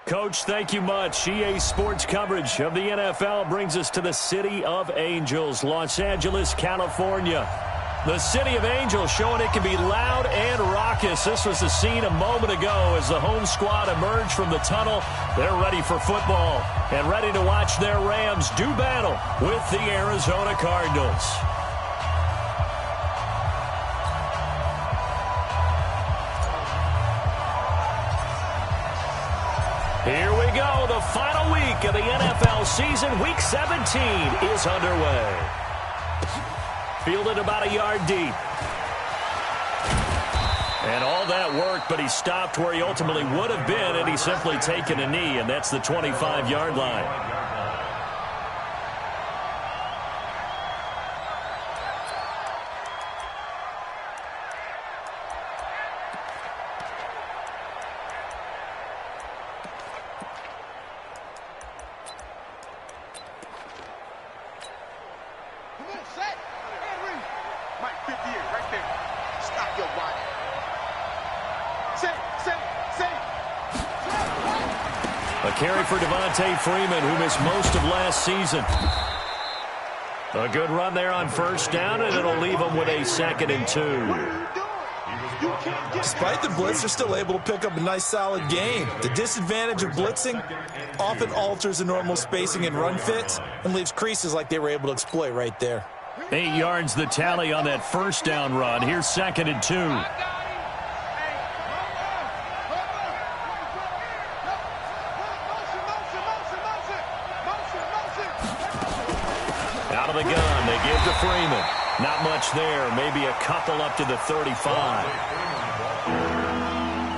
Coach, thank you much. EA Sports coverage of the NFL brings us to the City of Angels, Los Angeles, California. The City of Angels showing it can be loud and raucous. This was the scene a moment ago as the home squad emerged from the tunnel. They're ready for football and ready to watch their Rams do battle with the Arizona Cardinals. Here we go. The final week of the NFL season. Week 17 is underway. Fielded about a yard deep. And all that work, but he stopped where he ultimately would have been, and he's simply taken a knee, and that's the 25-yard line. A carry for Freeman, who missed most of last season. A good run there on first down, and it'll leave him with a 2nd and 2. Despite the blitz, they're still able to pick up a nice, solid gain. The disadvantage of blitzing often alters the normal spacing and run fits and leaves creases like they were able to exploit right there. 8 yards the tally on that first down run. Here's 2nd and 2. Out of the gun, they give to Freeman. Not much there, maybe a couple up to the 35.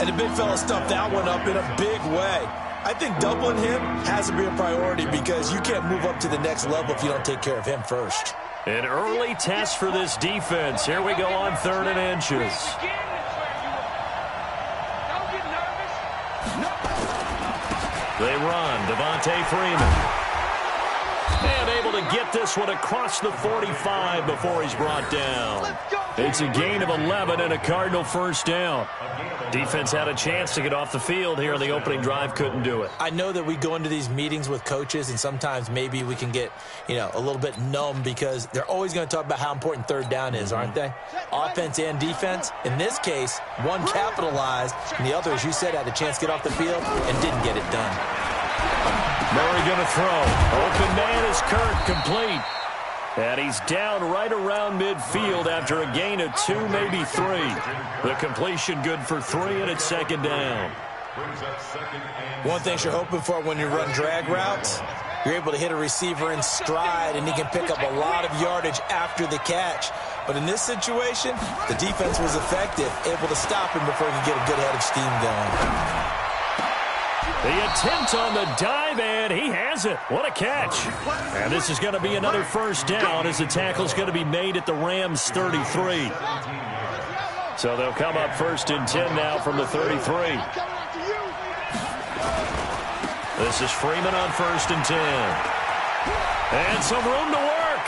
And the big fella stuffed that one up in a big way. I think doubling him has to be a priority because you can't move up to the next level if you don't take care of him first. An early test for this defense. Here we go on 3rd and inches. They run. Freeman. And able to get this one across the 45 before he's brought down. It's a gain of 11 and a Cardinal first down. Defense had a chance to get off the field here on the opening drive, couldn't do it. I know that we go into these meetings with coaches, and sometimes maybe we can get, a little bit numb because they're always going to talk about how important 3rd down is, aren't they? Offense and defense. In this case, one capitalized, and the other, as you said, had a chance to get off the field and didn't get it done. Murray going to throw. Open man is Kirk, complete. And he's down right around midfield after a gain of 2, maybe 3. The completion good for 3, and it's 2nd down. One thing you're hoping for when you run drag routes, you're able to hit a receiver in stride, and he can pick up a lot of yardage after the catch. But in this situation, the defense was effective, able to stop him before he could get a good head of steam going. The attempt on the dive, and he has it. What a catch. And this is going to be another first down as the tackle's going to be made at the Rams' 33. So they'll come up 1st and 10 now from the 33. This is Freeman on 1st and 10. And some room to work.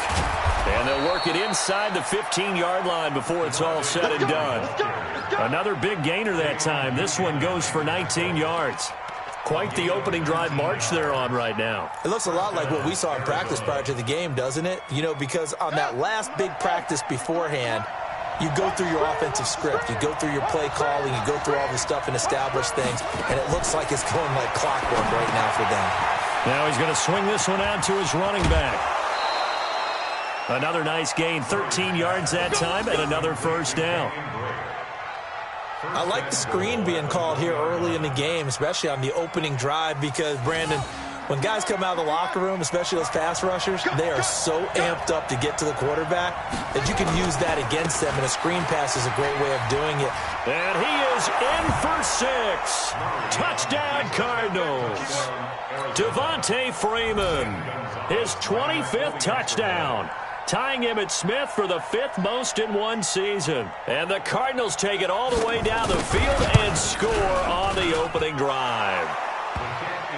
And they'll work it inside the 15-yard line before it's all said and done. Another big gainer that time. This one goes for 19 yards. Quite the opening drive march they're on right now. It looks a lot like what we saw in practice prior to the game, doesn't it? Because on that last big practice beforehand, you go through your offensive script. You go through your play calling. You go through all the stuff and establish things. And it looks like it's going like clockwork right now for them. Now he's going to swing this one out to his running back. Another nice gain, 13 yards that time, and another first down. I like the screen being called here early in the game, especially on the opening drive, because, Brandon, when guys come out of the locker room, especially those pass rushers, they are so amped up to get to the quarterback that you can use that against them, and a screen pass is a great way of doing it. And he is in for 6. Touchdown, Cardinals. Freeman, his 25th touchdown. Tying him at Smith for the 5th most in one season. And the Cardinals take it all the way down the field and score on the opening drive.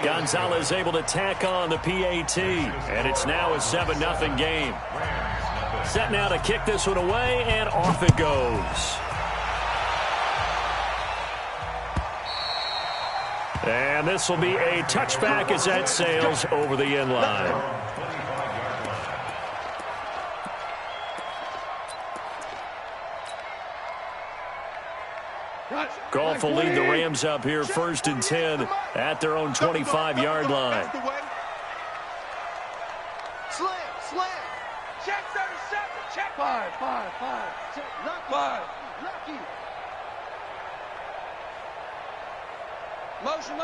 Gonzalez able to tack on the PAT, and it's now a 7-0 game. Set now to kick this one away, and off it goes. And this will be a touchback as that sails over the end line. Goff will lead the Rams up here 1st and 10 at their own 25-yard line. Slam. Check 37. Check. 5. Lucky. Motion.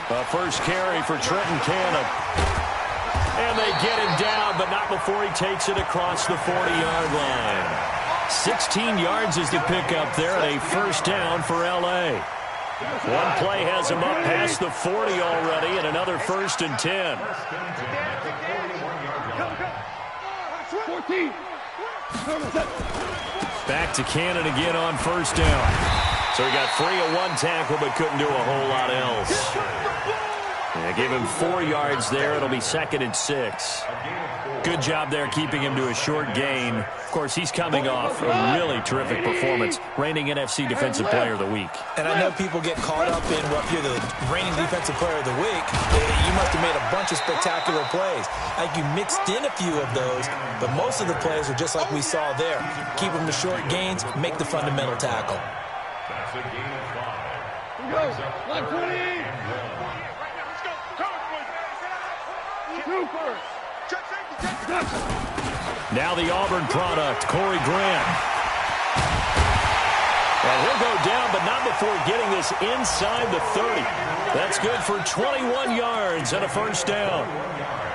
A first carry for Trenton Cannon. And they get him down, but not before he takes it across the 40-yard line. 16 yards is the pickup there, and a first down for L.A. One play has him up past the 40 already, and another 1st and 10. 14. Back to Cannon again on first down. So he got free of one tackle, but couldn't do a whole lot else. They gave him 4 yards there. It'll be 2nd and 6. Good job there keeping him to a short gain. Of course, he's coming off a really terrific performance, reigning NFC Defensive Player of the Week. And I know people get caught up in, well, if you're the reigning Defensive Player of the Week, you must have made a bunch of spectacular plays. I think you mixed in a few of those, but most of the plays are just like we saw there. Keep them to short gains, make the fundamental tackle. That's a gain of 5. Go. Line 20. Now the Auburn product, Corey Grant. And he'll go down, but not before getting this inside the 30. That's good for 21 yards and a first down.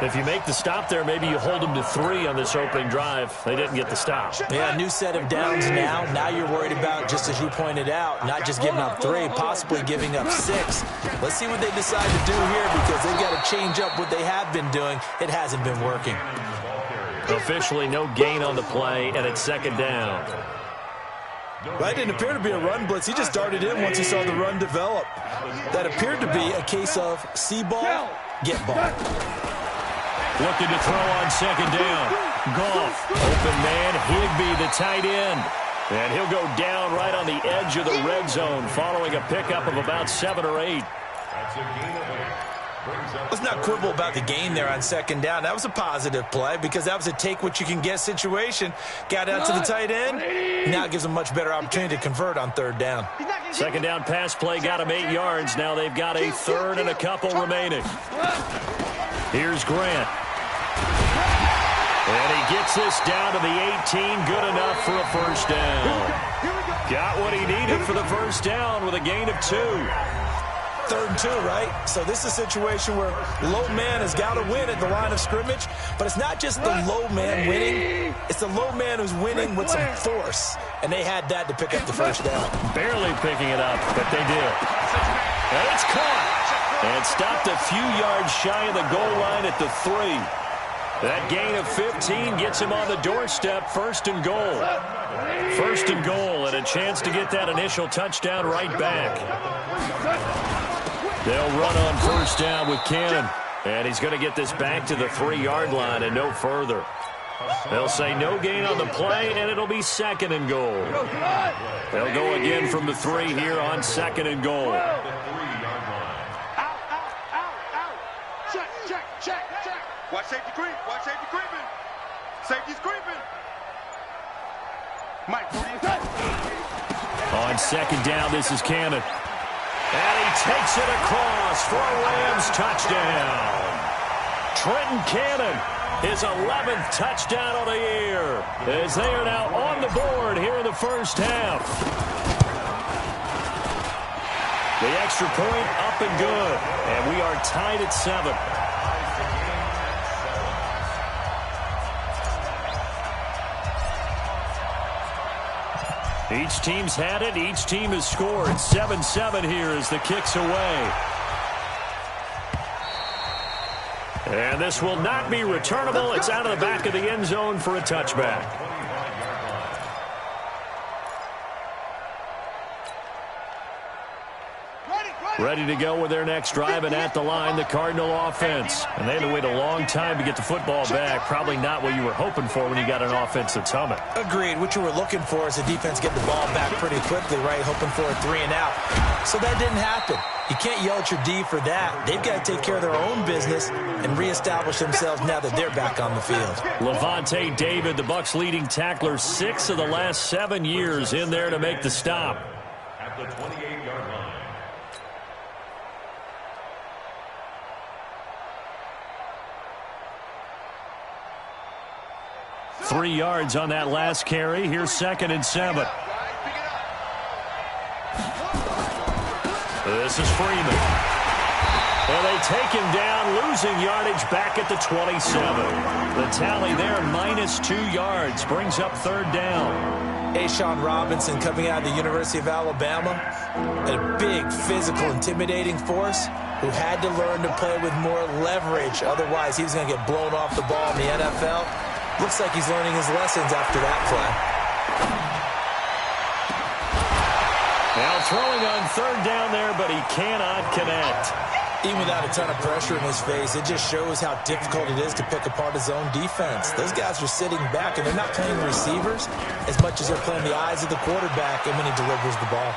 If you make the stop there, maybe you hold them to 3 on this opening drive. They didn't get the stop. Yeah, new set of downs now. Now you're worried about, just as you pointed out, not just giving up 3, possibly giving up 6. Let's see what they decide to do here, because they've got to change up what they have been doing. It hasn't been working. Officially no gain on the play, and it's 2nd down. That didn't appear to be a run blitz. He just darted in once he saw the run develop. That appeared to be a case of see ball, get ball. Looking to throw on 2nd down. Goff, open man, Higbee, the tight end. And he'll go down right on the edge of the red zone following a pickup of about 7 or 8. That's a gain of 8. Let's not quibble about the gain there on 2nd down. That was a positive play because that was a take-what-you-can-get situation. Got out to the tight end. Now it gives them a much better opportunity to convert on 3rd down. 2nd down pass play got him 8 yards. Now they've got a 3rd and a couple remaining. Here's Grant. And he gets this down to the 18. Good enough for a first down. Got what he needed for the first down with a gain of 2. 3rd and 2, right? So this is a situation where low man has got to win at the line of scrimmage, but it's not just the low man winning. It's the low man who's winning with some force, and they had that to pick up the first down. Barely picking it up, but they did. And it's caught. And stopped a few yards shy of the goal line at the 3. That gain of 15 gets him on the doorstep, 1st and goal. 1st and goal, and a chance to get that initial touchdown right back. They'll run on 1st down with Cannon. And he's going to get this back to the 3-yard line and no further. They'll say no gain on the play, and it'll be 2nd and goal. They'll go again from the 3 here on 2nd and goal. Watch safety creep. Watch safety creeping. Safety's creeping. Mike, on 2nd down, this is Cannon. And he takes it across for a Rams touchdown. Trenton Cannon, his 11th touchdown of the year, as they are now on the board here in the first half. The extra point up and good, and we are tied at 7. Each team's had it. Each team has scored. 7-7 here as the kick's away. And this will not be returnable. It's out of the back of the end zone for a touchback. Ready. Ready to go with their next drive, and at the line, the Cardinal offense. And they had to wait a long time to get the football back. Probably not what you were hoping for when you got an offense that's humming. Agreed. What you were looking for is the defense getting the ball back pretty quickly, right? Hoping for a 3 and out. So that didn't happen. You can't yell at your D for that. They've got to take care of their own business and reestablish themselves now that they're back on the field. Levante David, the Bucs' leading tackler, 6 of the last 7 years in there to make the stop. At the 28-yard line. 3 yards on that last carry. Here's 2nd and 7. This is Freeman. And they take him down, losing yardage back at the 27. The tally there, -2 yards, brings up 3rd down. Ashawn Robinson coming out of the University of Alabama, a big, physical, intimidating force who had to learn to play with more leverage. Otherwise, he was going to get blown off the ball in the NFL. Looks like he's learning his lessons after that play. Now throwing on 3rd down there, but he cannot connect. Even without a ton of pressure in his face, it just shows how difficult it is to pick apart his own defense. Those guys are sitting back, and they're not playing receivers as much as they're playing the eyes of the quarterback and when he delivers the ball.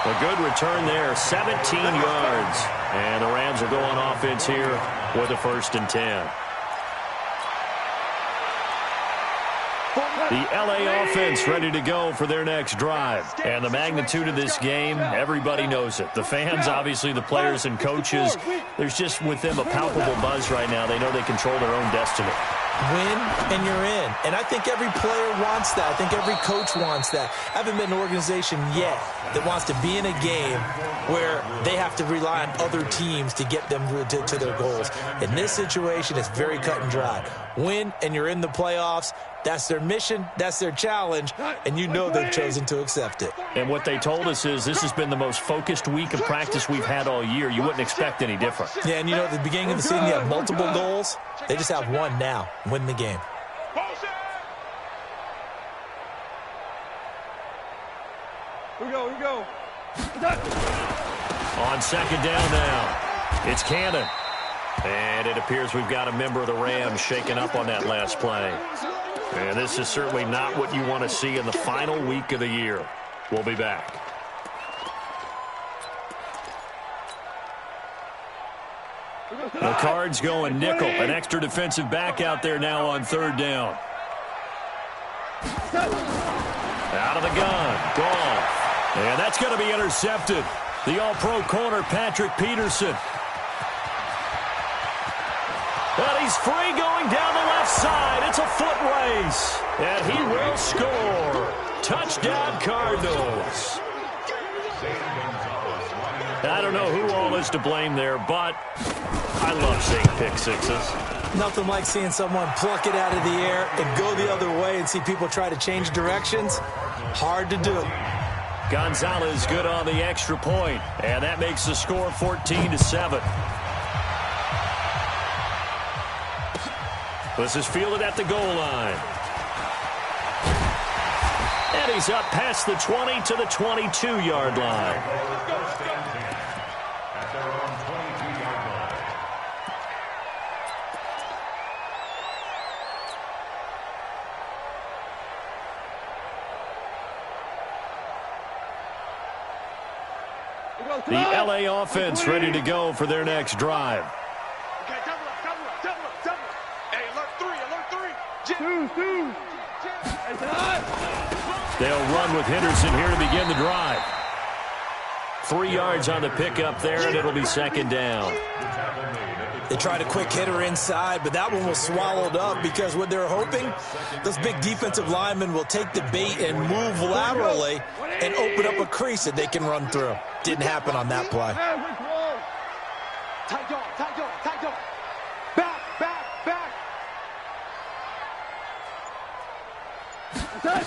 A good return there, 17 yards. And the Rams are going offense here with a 1st and 10. The LA offense ready to go for their next drive. And the magnitude of this game, everybody knows it. The fans, obviously the players and coaches, there's just with them a palpable buzz right now. They know they control their own destiny. Win, and you're in. And I think every player wants that. I think every coach wants that. I haven't been an organization yet that wants to be in a game where they have to rely on other teams to get them to their goals. In this situation, it's very cut and dry. Win, and you're in the playoffs. That's their mission. That's their challenge. And you know they've chosen to accept it. And what they told us is this has been the most focused week of practice we've had all year. You wouldn't expect any different. Yeah, and you know, at the beginning of the season, you have multiple goals. They just have one now. Win the game. Here we go. On 2nd down now, it's Cannon. And it appears we've got a member of the Rams shaken up on that last play. And this is certainly not what you want to see in the final week of the year. We'll be back. The Cards going nickel. An extra defensive back out there now on 3rd down. Out of the gun. Goff. And that's going to be intercepted. The all-pro corner, Patrick Peterson. And he's free going down the left side. It's a foot race. And he will score. Touchdown, Cardinals. I don't know who all is to blame there, but I love seeing pick sixes. Nothing like seeing someone pluck it out of the air and go the other way and see people try to change directions. Hard to do. Gonzalez good on the extra point, and that makes the score 14-7. This is fielded at the goal line. And he's up past the 20 to the 22-yard line. At their own 22-yard line. The LA offense ready to go for their next drive. Okay, double up. Hey, alert 3. They'll run with Henderson here to begin the drive. 3 yards on the pickup there, and it'll be 2nd down. They tried a quick hitter inside, but that one was swallowed up because what they're hoping, those big defensive linemen will take the bait and move laterally and open up a crease that they can run through. Didn't happen on that play. Tight dog. Back.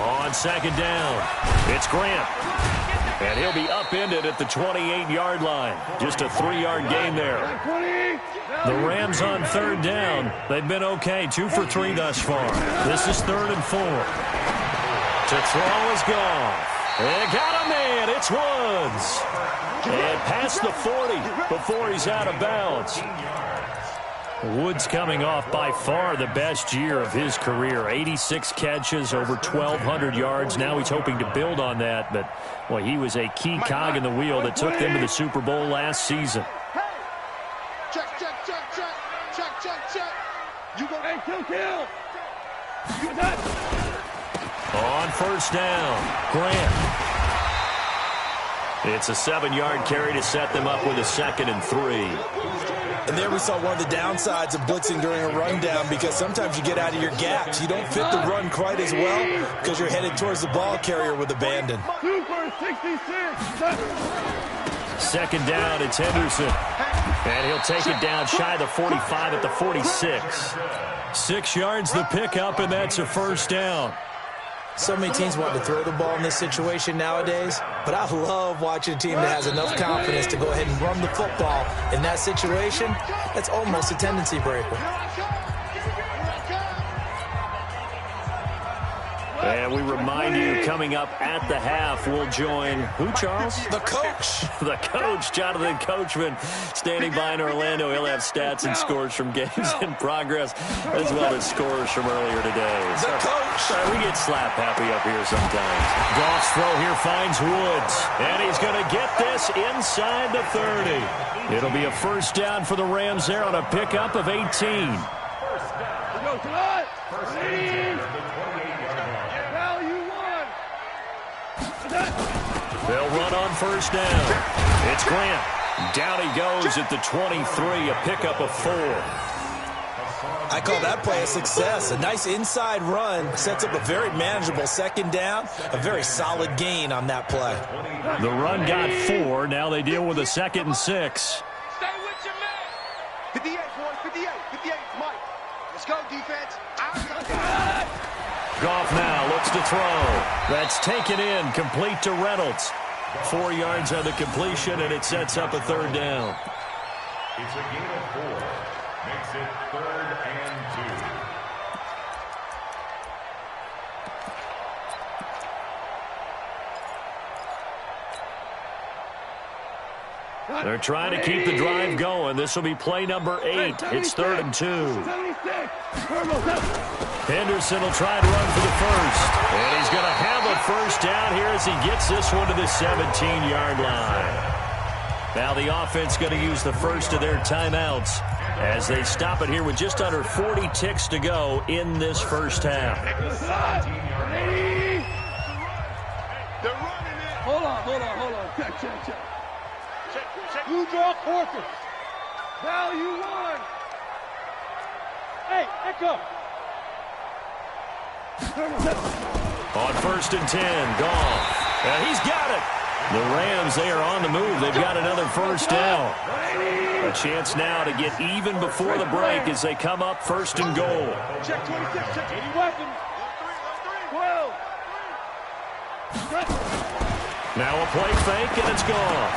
On second down, it's Grant. And he'll be upended at the 28-yard line. Just a 3-yard gain there. The Rams on third down. They've been okay, 2 for 3 thus far. This is 3rd and 4. To throw is Goff. And got a man. It's Woods. And past the 40 before he's out of bounds. Woods coming off by far the best year of his career. 86 catches, over 1,200 yards. Now he's hoping to build on that. But, well, he was a key cog in the wheel that took them to the Super Bowl last season. Check, check, check, check. Check, check, check. You go. Hey, kill. You done. On first down, Grant. It's a 7-yard carry to set them up with a 2nd and 3. And there we saw one of the downsides of blitzing during a rundown, because sometimes you get out of your gaps. You don't fit the run quite as well because you're headed towards the ball carrier with abandon. 2 for 66. 2nd down, it's Henderson. And he'll take it down shy of the 45 at the 46. 6 yards the pickup, and that's a first down. So many teams want to throw the ball in this situation nowadays, but I love watching a team that has enough confidence to go ahead and run the football. In that situation, that's almost a tendency breaker. And we remind you, coming up at the half, we'll join who, Charles? The coach. The coach, Jonathan Coachman, standing by in Orlando. He'll have stats and scores from games in progress, as well as scores from earlier today. The coach. We get slap happy up here sometimes. Goff's throw here finds Woods, and he's going to get this inside the 30. It'll be a first down for the Rams there on a pickup of 18. They'll run on first down. It's Grant. Down he goes at the 23, a pickup of 4. I call that play a success. A nice inside run sets up a very manageable 2nd down. A very solid gain on that play. The run got 4. Now they deal with a 2nd and 6. Stay with your man. 58, boys. 58, Mike. Let's go, defense. Goff now looks to throw. That's taken in, complete to Reynolds. 4 yards on the completion, and it sets up a 3rd down. It's a gain of 4. Makes it 3rd and 2. They're trying to keep the drive going. This will be play number 8. It's 3rd and 2. Henderson will try and run for the first. And he's going to have a first down here as he gets this one to the 17-yard line. Now the offense going to use the first of their timeouts as they stop it here with just under 40 ticks to go in this first half. They're running it. Hold on. Check. Who draw Corker? Value 1. Hey, Echo. On 1st and 10, Goff. And he's got it. The Rams, they are on the move. They've got another first down. A chance now to get even before the break as they come up 1st and goal. Check 26. Check Any weapons? 12. Now a play fake, and it's gone.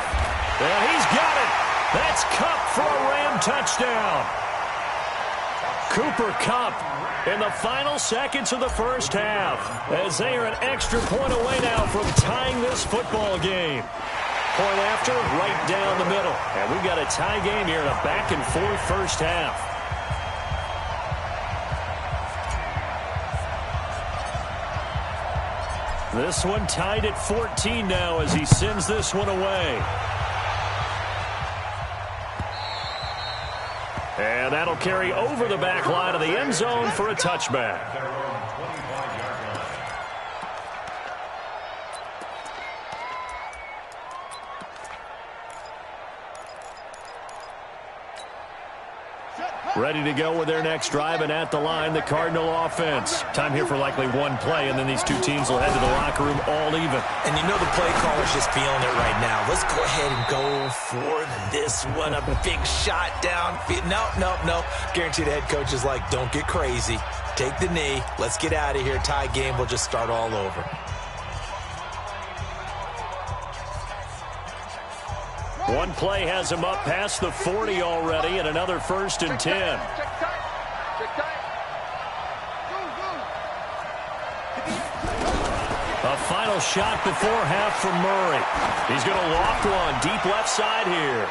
And he's got it. That's Kupp for a Ram touchdown. Cooper Kupp in the final seconds of the first half as they are an extra point away now from tying this football game. Point after, right down the middle. And we've got a tie game here in a back-and-forth first half. This one tied at 14 now as he sends this one away. And that'll carry over the back line of the end zone for a touchback. Ready to go with their next drive, and at the line, the Cardinal offense. Time here for likely one play, and then these two teams will head to the locker room all even. And you know the play caller's just feeling it right now. Let's go ahead and go for this one. A big shot down. No. Guaranteed the head coach is like, don't get crazy. take the knee. Let's get out of here. Tie game. We'll just start all over. One play has him up past the 40 already, and another 1st and 10. A final shot before half from Murray. He's going to loft one deep left side here.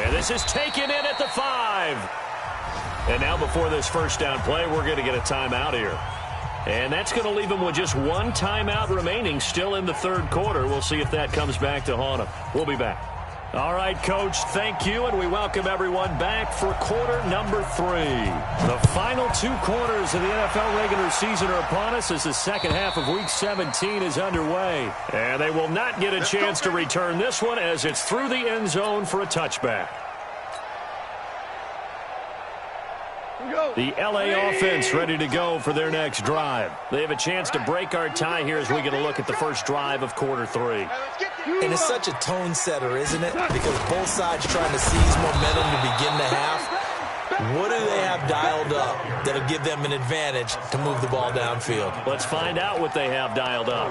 And this is taken in at the 5. And now before this first down play, we're going to get a timeout here. And that's going to leave him with just one timeout remaining still in the third quarter. We'll see if that comes back to haunt him. We'll be back. All right, Coach, thank you, and we welcome everyone back for quarter number 3. The final 2 quarters of the NFL regular season are upon us as the second half of Week 17 is underway. And they will not get a chance to return this one as it's through the end zone for a touchback. The LA offense ready to go for their next drive. They have a chance to break our tie here as we get a look at the first drive of quarter 3. And it's such a tone setter, isn't it? Because both sides trying to seize momentum to begin the half. What do they have dialed up that'll give them an advantage to move the ball downfield? Let's find out what they have dialed up.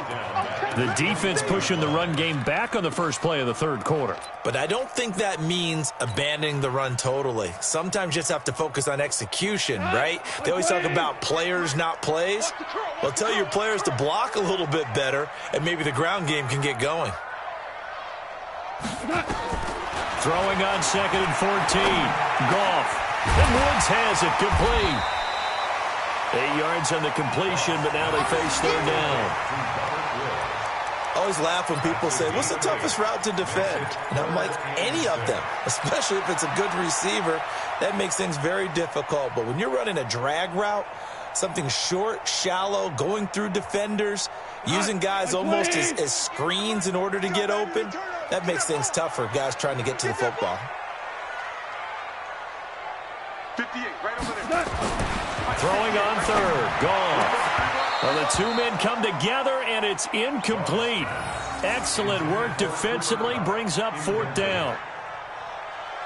The defense pushing the run game back on the first play of the third quarter. But I don't think that means abandoning the run totally. Sometimes you just have to focus on execution, right? They always talk about players, not plays. Well, tell your players to block a little bit better, and maybe the ground game can get going. Throwing on 2nd and 14. Goff. And Woods has it complete. 8 yards on the completion, but now they face 3rd down. I always laugh when people say, what's the toughest route to defend? And I'm like, any of them, especially if it's a good receiver. That makes things very difficult. But when you're running a drag route, something short, shallow, going through defenders, using guys almost as screens in order to get open, that makes things tough for guys trying to get to the football. 58, right over there. Throwing on 3rd. Goff. Well, the 2 men come together, and it's incomplete. Excellent work defensively. Brings up 4th down.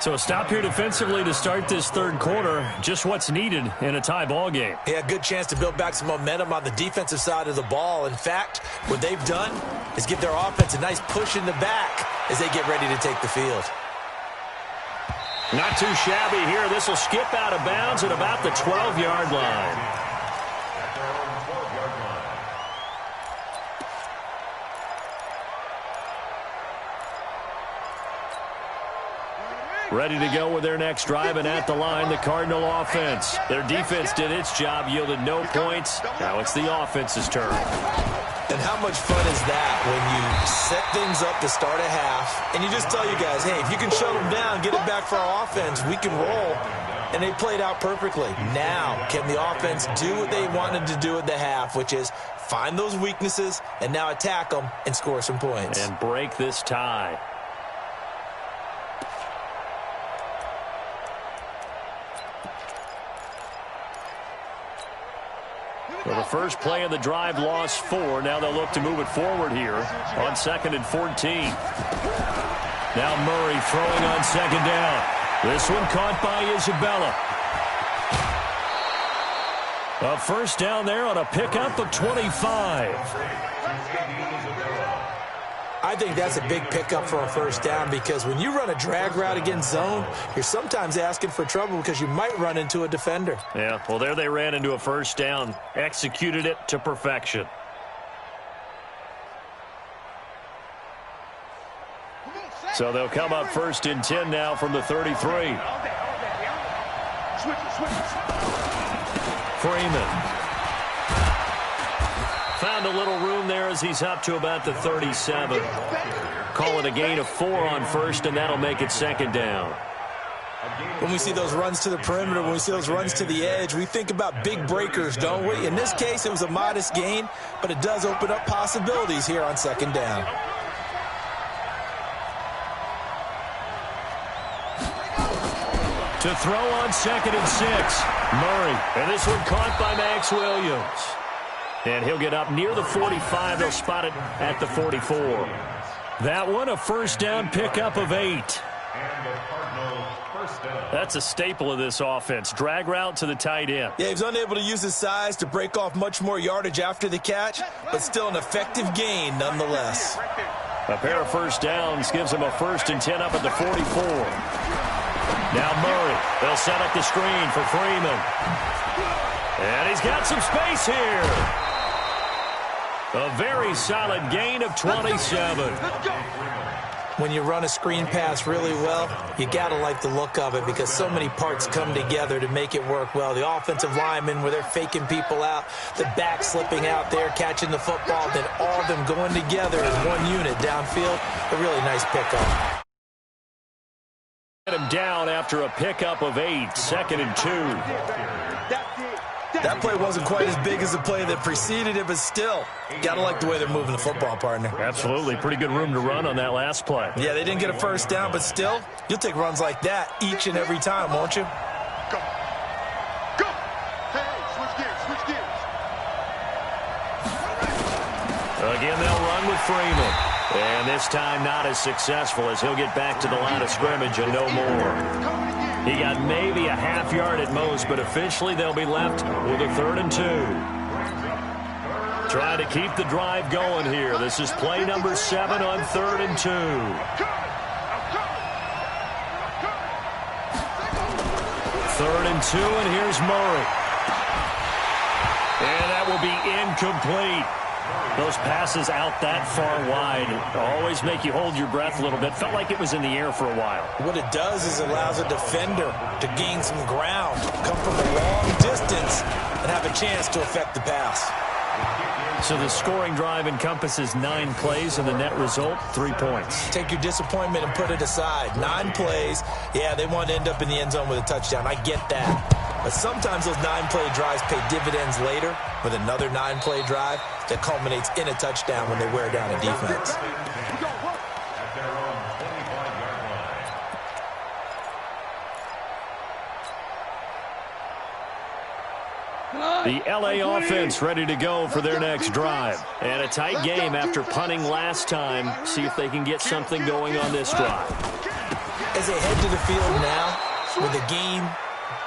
So a stop here defensively to start this third quarter. Just what's needed in a tie ball game. Yeah, good chance to build back some momentum on the defensive side of the ball. In fact, what they've done is give their offense a nice push in the back as they get ready to take the field. Not too shabby here. This will skip out of bounds at about the 12-yard line. Ready to go with their next drive, and at the line, the Cardinal offense. Their defense did its job, yielded no points. Now it's the offense's turn. And how much fun is that when you set things up to start a half, and you just tell you guys, hey, if you can shut them down, get it back for our offense, we can roll. And they played out perfectly. Now, can the offense do what they wanted to do at the half, which is find those weaknesses and now attack them and score some points. And break this tie. Well, the first play of the drive lost 4. Now they'll look to move it forward here on 2nd and 14. Now Murray throwing on 2nd down. This one caught by Isabella. A first down there on a pickup of 25. I think that's a big pickup for a first down because when you run a drag route against zone, you're sometimes asking for trouble because you might run into a defender. Yeah, well, there they ran into a first down. Executed it to perfection. So they'll come up 1st and 10 now from the 33. Freeman. Found a little room there as he's up to about the 37. Call it a gain of 4 on 1st, and that'll make it 2nd down. When we see those runs to the perimeter, when we see those runs to the edge, we think about big breakers, don't we? In this case, it was a modest gain, but it does open up possibilities here on 2nd down. To throw on 2nd and 6. Murray, and this one caught by Max Williams. And he'll get up near the 45. They'll spot it at the 44. That one, a first down pickup of 8. And the Cardinals first down. That's a staple of this offense. Drag route to the tight end. Yeah, he's unable to use his size to break off much more yardage after the catch, but still an effective gain nonetheless. A pair of first downs gives him a 1st and 10 up at the 44. Now Murray. They'll set up the screen for Freeman. And he's got some space here. A very solid gain of 27. When you run a screen pass really well, you got to like the look of it because so many parts come together to make it work well. The offensive linemen, where they're faking people out, the back slipping out there, catching the football, then all of them going together as one unit downfield. A really nice pickup. Get him down after a pickup of 8, 2nd and 2. That play wasn't quite as big as the play that preceded it, but still, got to like the way they're moving the football, partner. Absolutely. Pretty good room to run on that last play. Yeah, they didn't get a first down, but still, you'll take runs like that each and every time, won't you? Go. Go. Hey, switch gears. Again, they'll run with Freeman. And this time not as successful as he'll get back to the line of scrimmage and no more. He got maybe a half yard at most, but officially they'll be left with a 3rd and 2. Trying to keep the drive going here. This is play number 7 on 3rd and 2. 3rd and 2, and here's Murray. And that will be incomplete. Those passes out that far wide always make you hold your breath a little bit. Felt like it was in the air for a while. What it does is it allows a defender to gain some ground, come from a long distance, and have a chance to affect the pass. So the scoring drive encompasses 9 plays, and the net result, 3 points. Take your disappointment and put it aside. 9 plays. Yeah, they want to end up in the end zone with a touchdown. I get that. But sometimes those 9-play drives pay dividends later with another 9-play drive that culminates in a touchdown when they wear down a defense. At their own 25-yard line. The L.A. offense ready to go for their next drive. And a tight game after punting last time. See if they can get something going on this drive. As they head to the field now with the game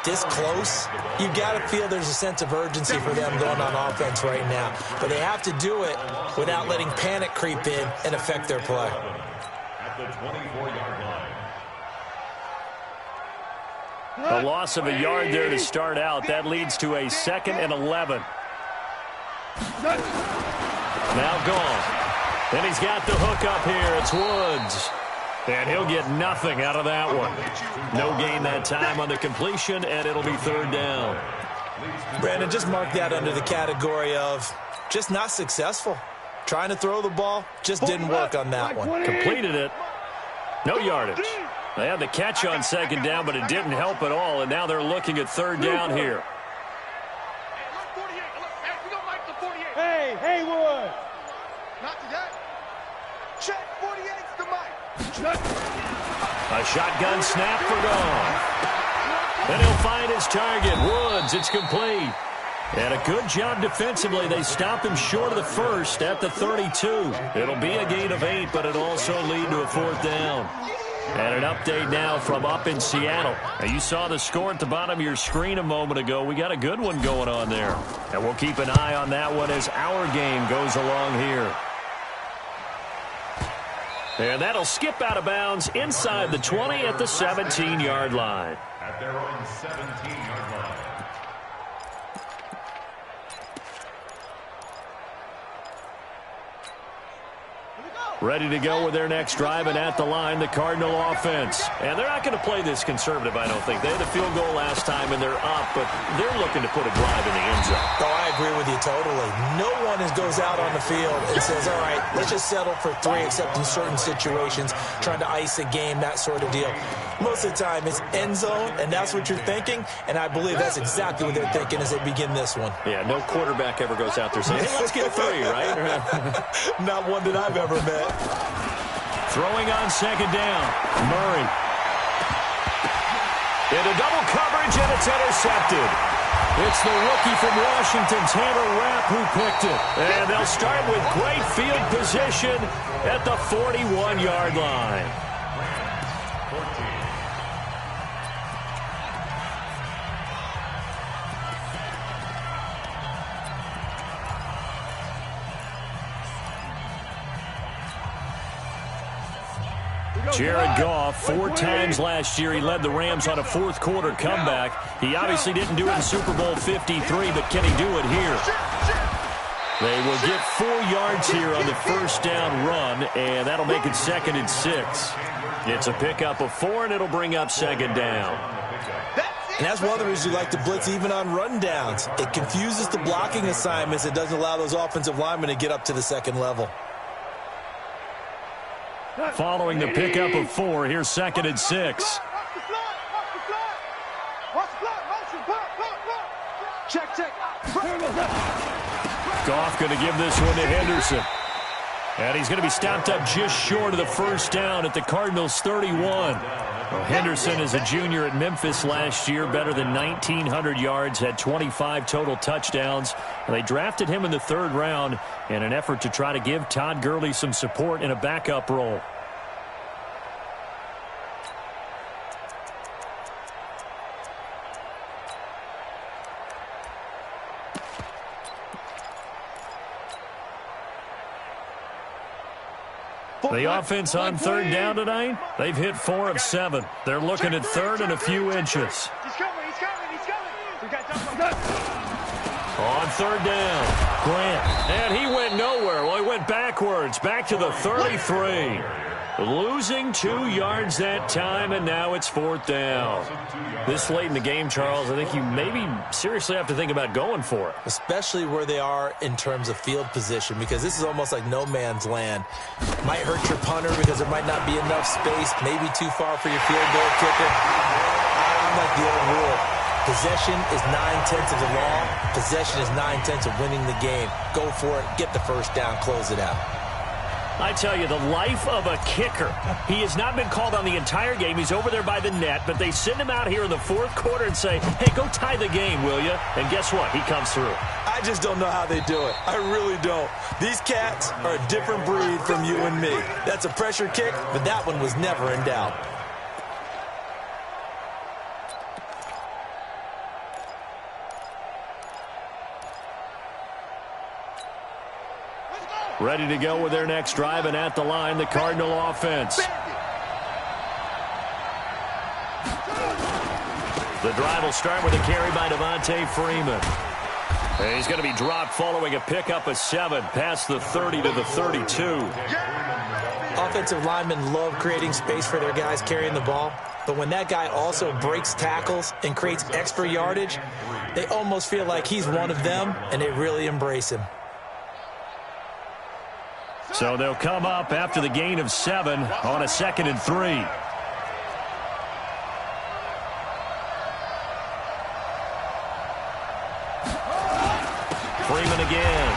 this close, you've got to feel there's a sense of urgency for them going on offense right now. But they have to do it without letting panic creep in and affect their play. At the 24-yard line. A loss of a yard there to start out. That leads to a 2nd and 11. Now gone. And he's got the hook up here. It's Woods. And he'll get nothing out of that one. No gain that time on the completion, and it'll be 3rd down. Brandon, just mark that under the category of just not successful. Trying to throw the ball, just didn't work on that one. Completed it. No yardage. They had the catch on 2nd down, but it didn't help at all, and now they're looking at 3rd down here. Hey, Haywood. Not today. Check 48's the mic. A shotgun snap for gone. Then he'll find his target. Woods, it's complete. And a good job defensively. They stop him short of the 1st at the 32. It'll be a gain of 8, but it'll also lead to a 4th down. And an update now from up in Seattle. Now, you saw the score at the bottom of your screen a moment ago. We got a good one going on there. And we'll keep an eye on that one as our game goes along here. And that'll skip out of bounds inside the 20 at the 17-yard line. At their own 17-yard line. Ready to go with their next drive, and at the line, the Cardinal offense. And they're not going to play this conservative, I don't think. They had a field goal last time, and they're up, but they're looking to put a drive in the end zone. Oh, I agree with you totally. No one goes out on the field and says, all right, let's just settle for 3, except in certain situations, trying to ice a game, that sort of deal. Most of the time, it's end zone, and that's what you're thinking, and I believe that's exactly what they're thinking as they begin this one. Yeah, no quarterback ever goes out there saying, hey, let's get 3, right? Not one that I've ever met. Throwing on 2nd down. Murray. Into double coverage, and it's intercepted. It's the rookie from Washington, Tanner Rapp, who picked it. And they'll start with great field position at the 41-yard line. 14. Jared Goff, 4 times last year, he led the Rams on a fourth-quarter comeback. He obviously didn't do it in Super Bowl 53, but can he do it here? They will get 4 yards here on the first down run, and that'll make it 2nd and 6. It's a pickup of 4, and it'll bring up 2nd down. And that's one of the reasons you like to blitz even on rundowns. It confuses the blocking assignments. It doesn't allow those offensive linemen to get up to the second level. Following the pickup of 4, here's 2nd and 6. Goff going to give this one to Henderson. And he's going to be stopped up just short of the first down at the Cardinals' 31. Well, Henderson is a junior at Memphis last year, better than 1,900 yards, had 25 total touchdowns. And they drafted him in the 3rd round in an effort to try to give Todd Gurley some support in a backup role. The offense on 3rd down tonight, they've hit 4 of 7. They're looking at 3rd and a few inches. He's coming. On 3rd down, Grant. And he went nowhere. Well, he went backwards, back to the 33. Losing 2 yards that time, and now it's 4th down. This late in the game, Charles, I think you maybe seriously have to think about going for it. Especially where they are in terms of field position, because this is almost like no man's land. Might hurt your punter because there might not be enough space, maybe too far for your field goal kicker. I like the old rule. Possession is 9/10 of the law. Possession is 9/10 of winning the game. Go for it, get the first down, close it out. I tell you, the life of a kicker. He has not been called on the entire game. He's over there by the net, but they send him out here in the 4th quarter and say, hey, go tie the game, will you? And guess what? He comes through. I just don't know how they do it. I really don't. These cats are a different breed from you and me. That's a pressure kick, but that one was never in doubt. Ready to go with their next drive, and at the line, the Cardinal offense. The drive will start with a carry by Devontae Freeman. And he's going to be dropped following a pickup of 7 past the 30 to the 32. Offensive linemen love creating space for their guys carrying the ball, but when that guy also breaks tackles and creates extra yardage, they almost feel like he's one of them, and they really embrace him. So they'll come up after the gain of 7 on a 2nd and 3. Freeman again.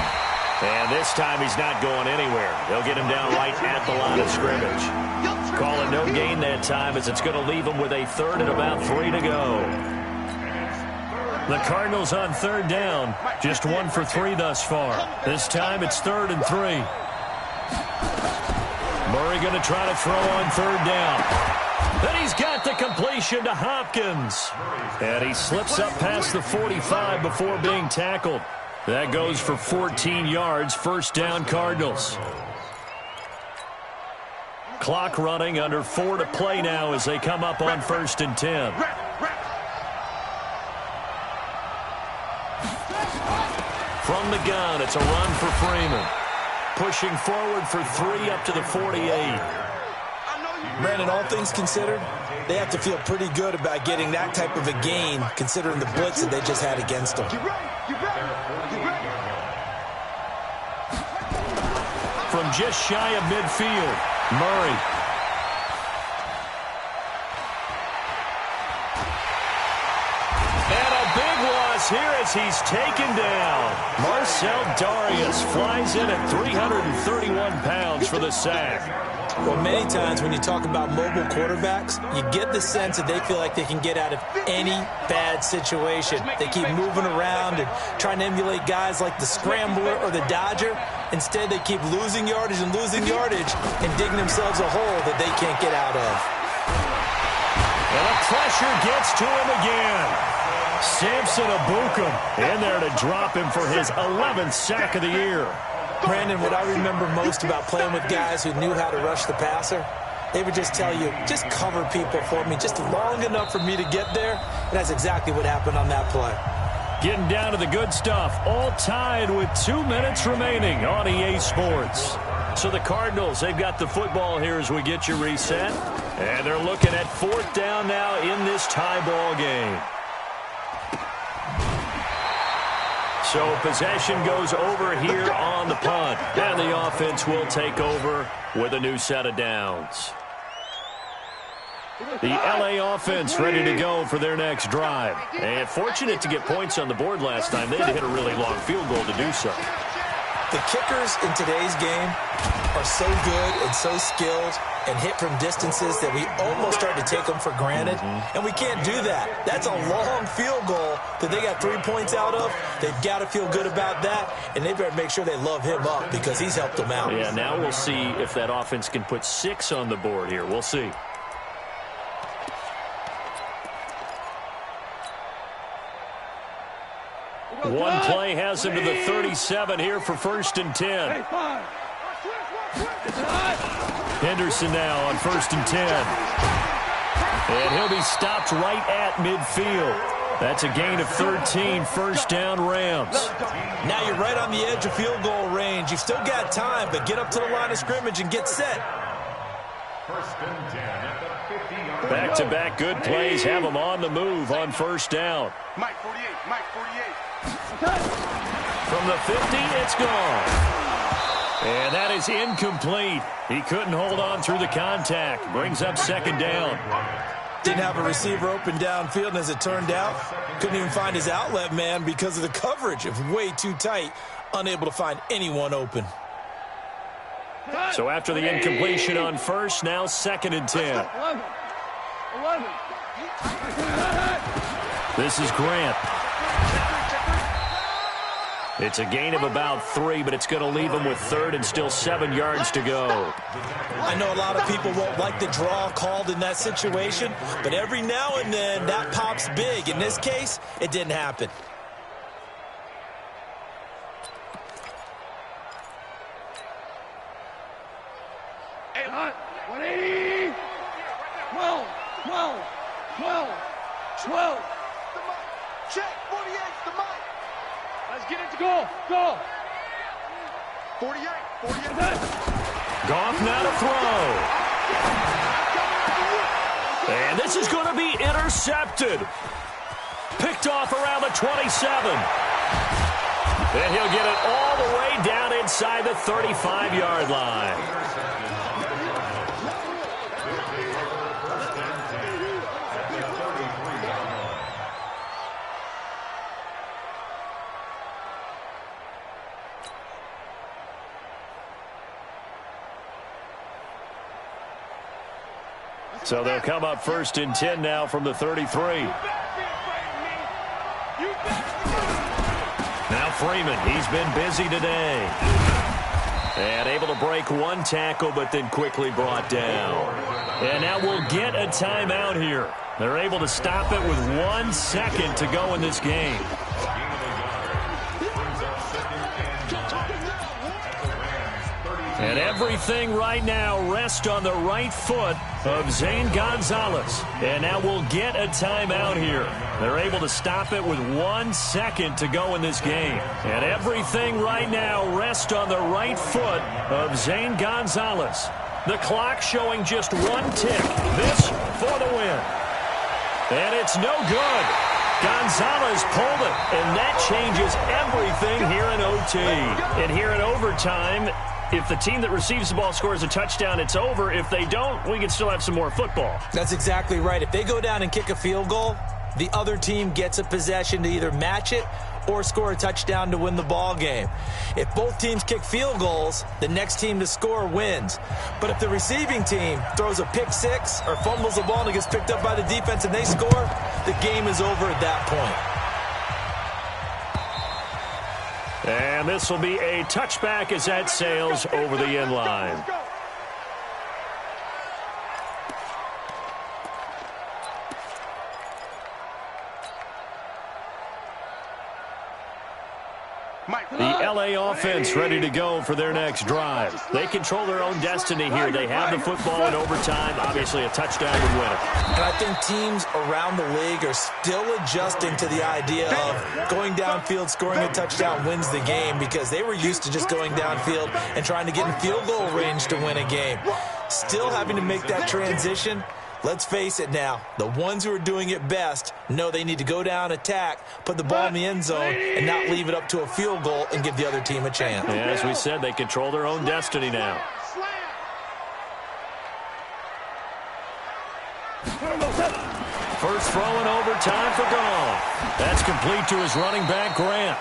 And this time he's not going anywhere. They'll get him down right at the line of scrimmage. Call it no gain that time, as it's going to leave him with a 3rd and about 3 to go. The Cardinals on 3rd down. Just 1 for 3 thus far. This time it's 3rd and 3. Murray going to try to throw on 3rd down. Then he's got the completion to Hopkins. And he slips up past the 45 before being tackled. That goes for 14 yards, 1st down Cardinals. Clock running, under 4 to play now as they come up on 1st and 10. From the gun, it's a run for Freeman. Pushing forward for 3 up to the 48. Brandon, all things considered, they have to feel pretty good about getting that type of a gain, considering the blitz that they just had against them. From just shy of midfield, Murray. And a big loss here as he's taken down. Marcel Darius flies in at 331 pounds for the sack. Well, many times when you talk about mobile quarterbacks, you get the sense that they feel like they can get out of any bad situation. They keep moving around and trying to emulate guys like the Scrambler or the Dodger. Instead, they keep losing yardage and digging themselves a hole that they can't get out of. pressure gets to him again. Samson Abukum in there to drop him for his 11th sack of the year. Brandon, what I remember most about playing with guys who knew how to rush the passer, they would just tell you, just cover people for me, just long enough for me to get there. And that's exactly what happened on that play. Getting down to the good stuff, all tied with 2 minutes remaining on EA Sports. So the Cardinals, they've got the football here as we get you reset. And they're looking at 4th down now in this tie ball game. So possession goes over here on the punt. And the offense will take over with a new set of downs. The LA offense ready to go for their next drive. And fortunate to get points on the board last time. They had to hit a really long field goal to do so. The kickers in today's game are so good and so skilled and hit from distances that we almost start to take them for granted. And we can't do that. That's a long field goal that they got 3 points out of. They've got to feel good about that, and they better make sure they love him up because he's helped them out. Yeah, now we'll see if that offense can put 6 on the board here. We'll see. One play has him to the 37 here for 1st and 10. Henderson now on 1st and 10. And he'll be stopped right at midfield. That's a gain of 13, 1st down Rams. Now you're right on the edge of field goal range. You've still got time, but get up to the line of scrimmage and get set. 1st and 10 at the 50-yard line. Back-to-back good plays have them on the move on 1st down. Mike 48, Mike 48. From the 50, it's gone. And that is incomplete. He couldn't hold on through the contact. Brings up 2nd down. Didn't have a receiver open downfield, and as it turned out, couldn't even find his outlet man because of the coverage. It was way too tight, unable to find anyone open. So after the incompletion on 1st, now 2nd and 10. 11. This is Grant. It's a gain of about 3, but it's going to leave him with 3rd and still 7 yards to go. I know a lot of people won't like the draw called in that situation, but every now and then that pops big. In this case, it didn't happen. Hey, 180. 12, 12, 12, 12. Check, 48's the mic. Let's get it to go. Go. 48, 48. Goff now to throw. And this is going to be intercepted. Picked off around the 27. And he'll get it all the way down inside the 35-yard line. So they'll come up 1st and 10 now from the 33. Now Freeman, he's been busy today. And able to break 1 tackle, but then quickly brought down. And now we'll get a timeout here. They're able to stop it with 1 second to go in this game. And everything right now rests on the right foot of Zane Gonzalez. And now we'll get a timeout here. They're able to stop it with 1 second to go in this game. And everything right now rests on the right foot of Zane Gonzalez. The clock showing just 1 tick. This for the win. And it's no good. Gonzalez pulled it, and that changes everything here in OT. And here in overtime, if the team that receives the ball scores a touchdown, it's over. If they don't, we can still have some more football. That's exactly right. If they go down and kick a field goal, the other team gets a possession to either match it or score a touchdown to win the ball game. If both teams kick field goals, the next team to score wins. But if the receiving team throws a pick six or fumbles the ball and it gets picked up by the defense and they score, the game is over at that point. And this will be a touchback as that sails over the end line. The L.A. offense ready to go for their next drive. They control their own destiny here. They have the football in overtime. Obviously, a touchdown would win it. And I think teams around the league are still adjusting to the idea of going downfield, scoring a touchdown wins the game, because they were used to just going downfield and trying to get in field goal range to win a game. Still having to make that transition. Let's face it now, the ones who are doing it best know they need to go down, attack, put the ball in the end zone, and not leave it up to a field goal and give the other team a chance. Yeah, as we said, they control their own destiny now. First throw in overtime for Goff. That's complete to his running back, Grant.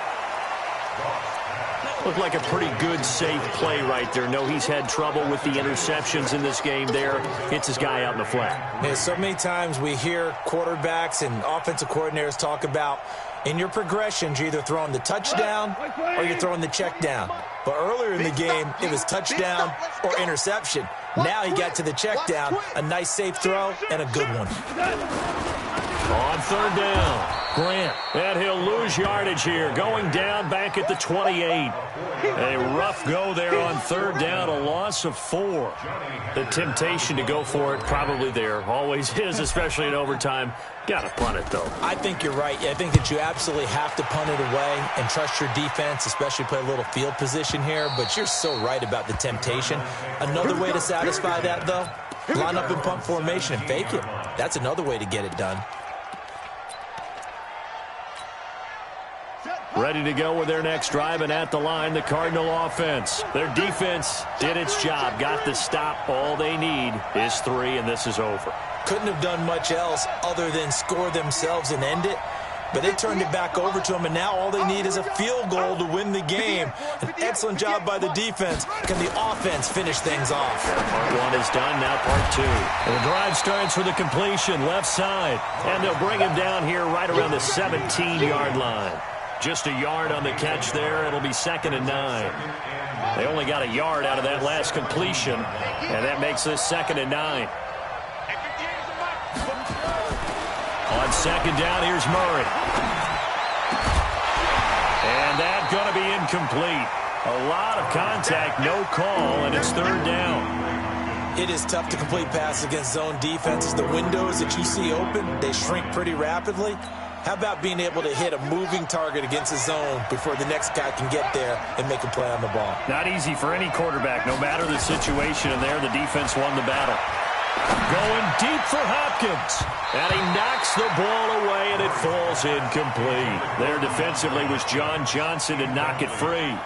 Looked like a pretty good, safe play right there. No, he's had trouble with the interceptions in this game there. Hits his guy out in the flat. Yeah, so many times we hear quarterbacks and offensive coordinators talk about in your progressions, you're either throwing the touchdown or you're throwing the check down. But earlier in the game, it was touchdown or interception. Now he got to the check down, a nice safe throw, and a good one. On third down, Grant. And he'll lose yardage here. Going down back at the 28. A rough go there on third down, a loss of 4. The temptation to go for it probably there. Always is, especially in overtime. Got to punt it, though. I think you're right. I think that you absolutely have to punt it away and trust your defense, especially play a little field position here. But you're so right about the temptation. Another way to satisfy that, though, line up in punt formation and fake it. That's another way to get it done. Ready to go with their next drive, and at the line, the Cardinal offense. Their defense did its job, got the stop. All they need is 3, and this is over. Couldn't have done much else other than score themselves and end it. But they turned it back over to them, and now all they need is a field goal to win the game. An excellent job by the defense. Can the offense finish things off? Part 1 is done, now part 2. And the drive starts with a completion, left side. And they'll bring him down here right around the 17-yard line. Just a yard on the catch there. It'll be 2nd and 9. They only got a yard out of that last completion, and that makes this 2nd and 9. On 2nd down, here's Murray. And that's going to be incomplete. A lot of contact, no call, and it's 3rd down. It is tough to complete passes against zone defenses. The windows that you see open, they shrink pretty rapidly. How about being able to hit a moving target against a zone before the next guy can get there and make a play on the ball? Not easy for any quarterback, no matter the situation, and there the defense won the battle. Going deep for Hopkins. And he knocks the ball away, and it falls incomplete. There defensively was John Johnson to knock it free.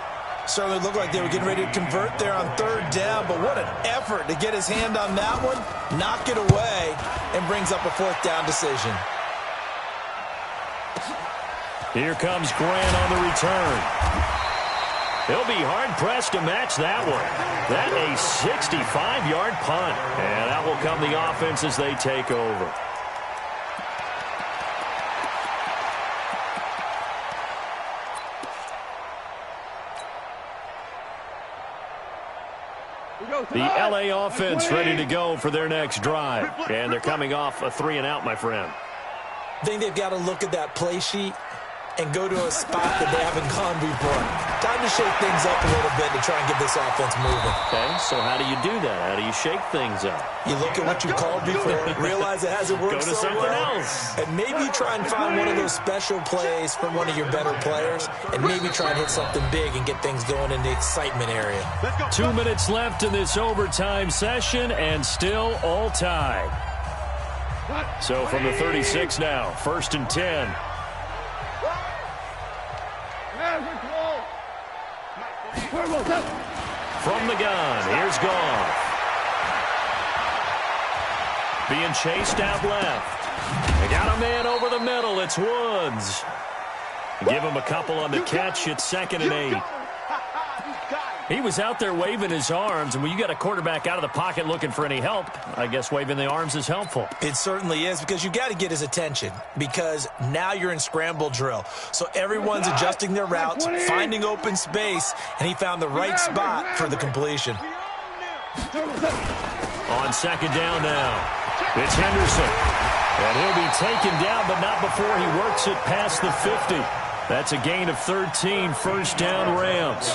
Certainly looked like they were getting ready to convert there on 3rd down, but what an effort to get his hand on that one, knock it away, and brings up a 4th down decision. Here comes Grant on the return. He'll be hard-pressed to match that one. That a 65-yard punt. And that will come the offense as they take over. The L.A. offense ready to go for their next drive. And they're coming off a 3-and-out, my friend. I think they've got to look at that play sheet and go to a spot that they haven't gone before. Time to shake things up a little bit to try and get this offense moving. Okay, so how do you do that? How do you shake things up? You look at what you called before, realize it hasn't worked Go to so something well, else. and maybe try and find one of those special plays from one of your better players, and maybe try and hit something big and get things going in the excitement area. 2 minutes left in this overtime session, and still all tied. So from the 36 now, 1st and 10. From the gun, here's Goff. Being chased out left. They got a man over the middle. It's Woods. Give him a couple on the catch. It's 2nd and 8. He was out there waving his arms, and when you got a quarterback out of the pocket looking for any help, I guess waving the arms is helpful. It certainly is, because you got to get his attention, because now you're in scramble drill. So everyone's adjusting their routes, finding open space, and he found the right spot for the completion. On 2nd down now, it's Henderson. And he'll be taken down, but not before he works it past the 50. That's a gain of 13, first down Rams.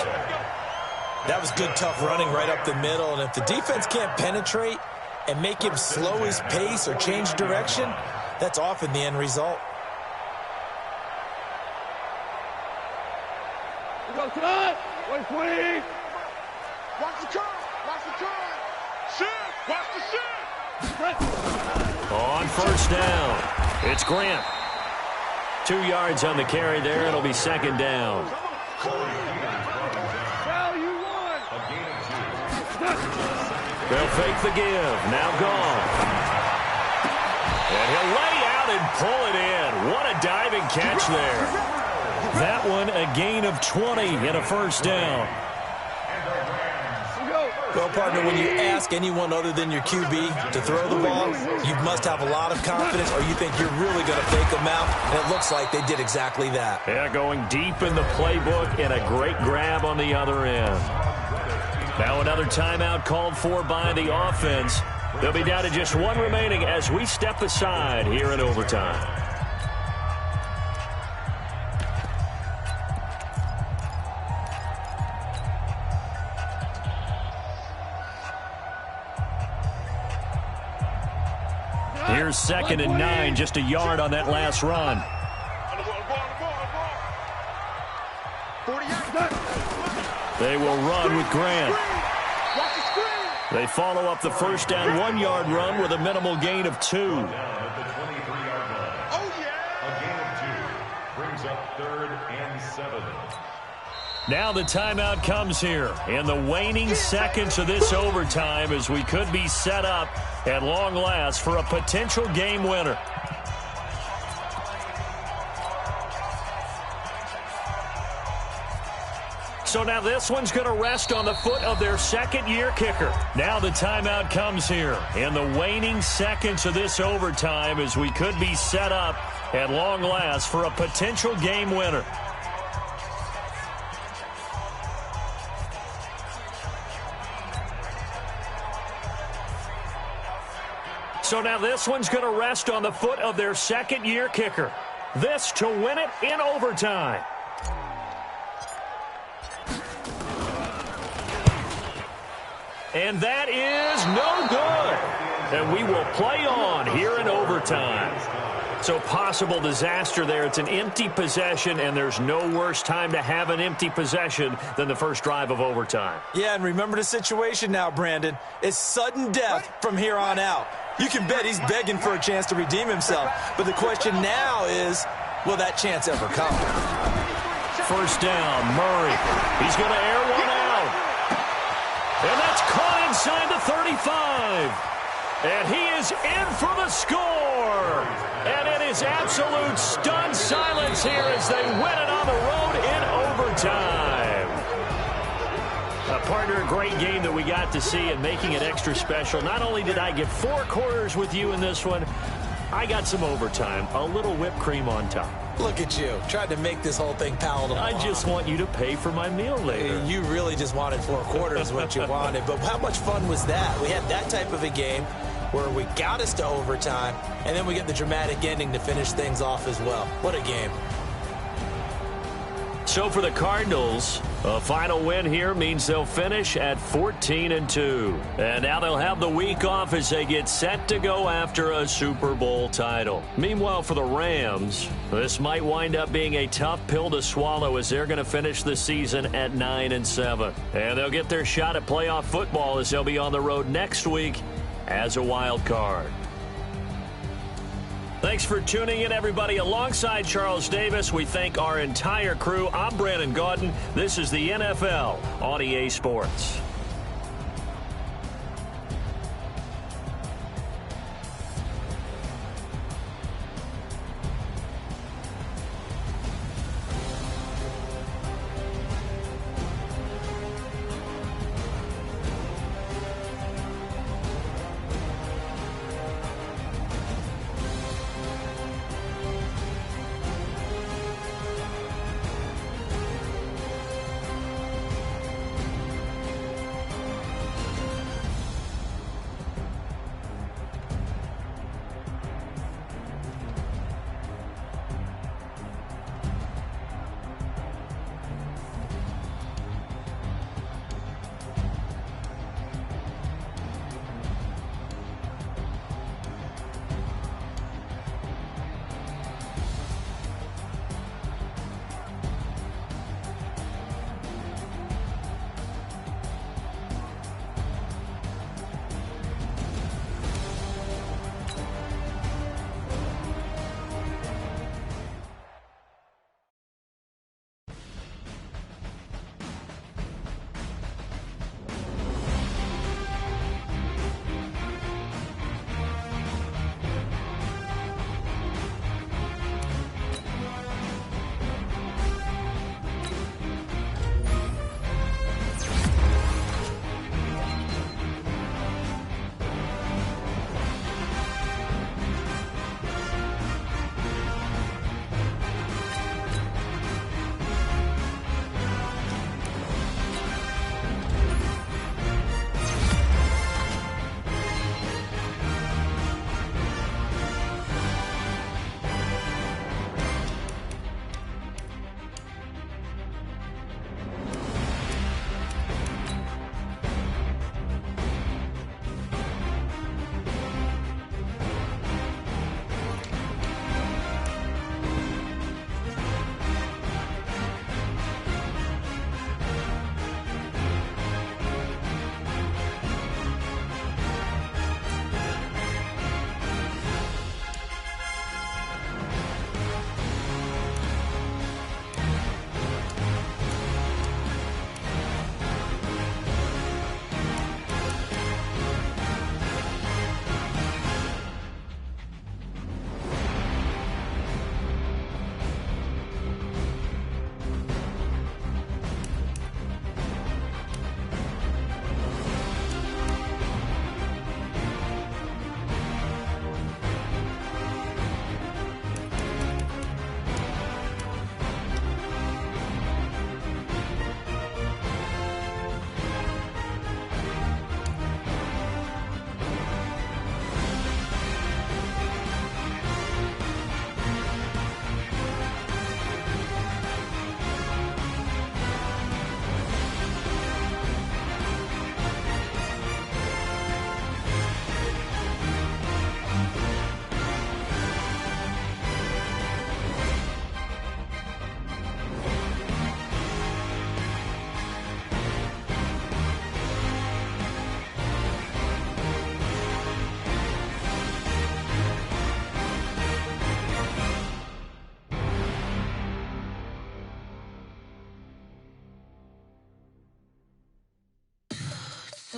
That was good, tough running right up the middle. And if the defense can't penetrate and make him slow his pace or change direction, that's often the end result. We go tonight. Wait, please. Watch the curve. Watch the curve. Shift. Watch the shift. On first down, it's Grant. 2 yards on the carry there. It'll be second down. They'll fake the give. Now gone. And he'll lay out and pull it in. What a diving catch there. That one a gain of 20 and a first down. Well, partner, when you ask anyone other than your QB to throw the ball, you must have a lot of confidence or you think you're really going to fake them out, and it looks like they did exactly that. Yeah, going deep in the playbook and a great grab on the other end. Now another timeout called for by the offense. They'll be down to just one remaining as we step aside here in overtime. Here's 2nd and 9, just a yard on that last run. They will run with Grant. They follow up the first down 1-yard run with a minimal gain of 2. Oh, yeah. A gain of 2 brings up 3rd and 7. Now the timeout comes here in the waning seconds of this overtime as we could be set up at long last for a potential game winner. So now this one's going to rest on the foot of their second-year kicker. Now the timeout comes here in the waning seconds of this overtime as we could be set up at long last for a potential game winner. So now this one's going to rest on the foot of their second-year kicker. This to win it in overtime. And that is no good. And we will play on here in overtime. So possible disaster there. It's an empty possession, and there's no worse time to have an empty possession than the first drive of overtime. Yeah, and remember the situation now, Brandon. It's sudden death from here on out. You can bet he's begging for a chance to redeem himself. But the question now is, will that chance ever come? First down, Murray. He's going to air one out. And that's caught inside the 35. And he is in for the score. And it is absolute stunned silence here as they win it on the road in overtime. Partner, a great game that we got to see and making it extra special. Not only did I get 4 quarters with you in this one, I got some overtime, a little whipped cream on top. Look at you, tried to make this whole thing palatable. I just want you to pay for my meal later. You really just wanted 4 quarters what you wanted. But how much fun was that? We had that type of a game where we got us to overtime, and then we get the dramatic ending to finish things off as well. What a game. So for the Cardinals, a final win here means they'll finish at 14-2. And now they'll have the week off as they get set to go after a Super Bowl title. Meanwhile, for the Rams, this might wind up being a tough pill to swallow as they're going to finish the season at 9-7. And they'll get their shot at playoff football as they'll be on the road next week as a wild card. Thanks for tuning in, everybody. Alongside Charles Davis, we thank our entire crew. I'm Brandon Gaudin. This is the NFL on EA Sports.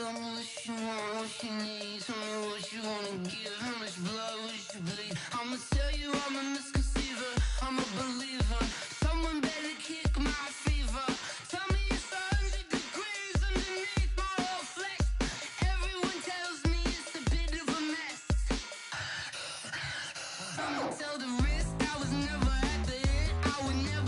Tell me what you want, what you need. Tell me what you wanna give. How much blood would you bleed? I'ma tell you I'm a misconceiver. I'm a believer. Someone better kick my fever. Tell me it's 100 degrees underneath my whole flesh. Everyone tells me it's a bit of a mess. I'ma tell the risk I was never at the end. I would never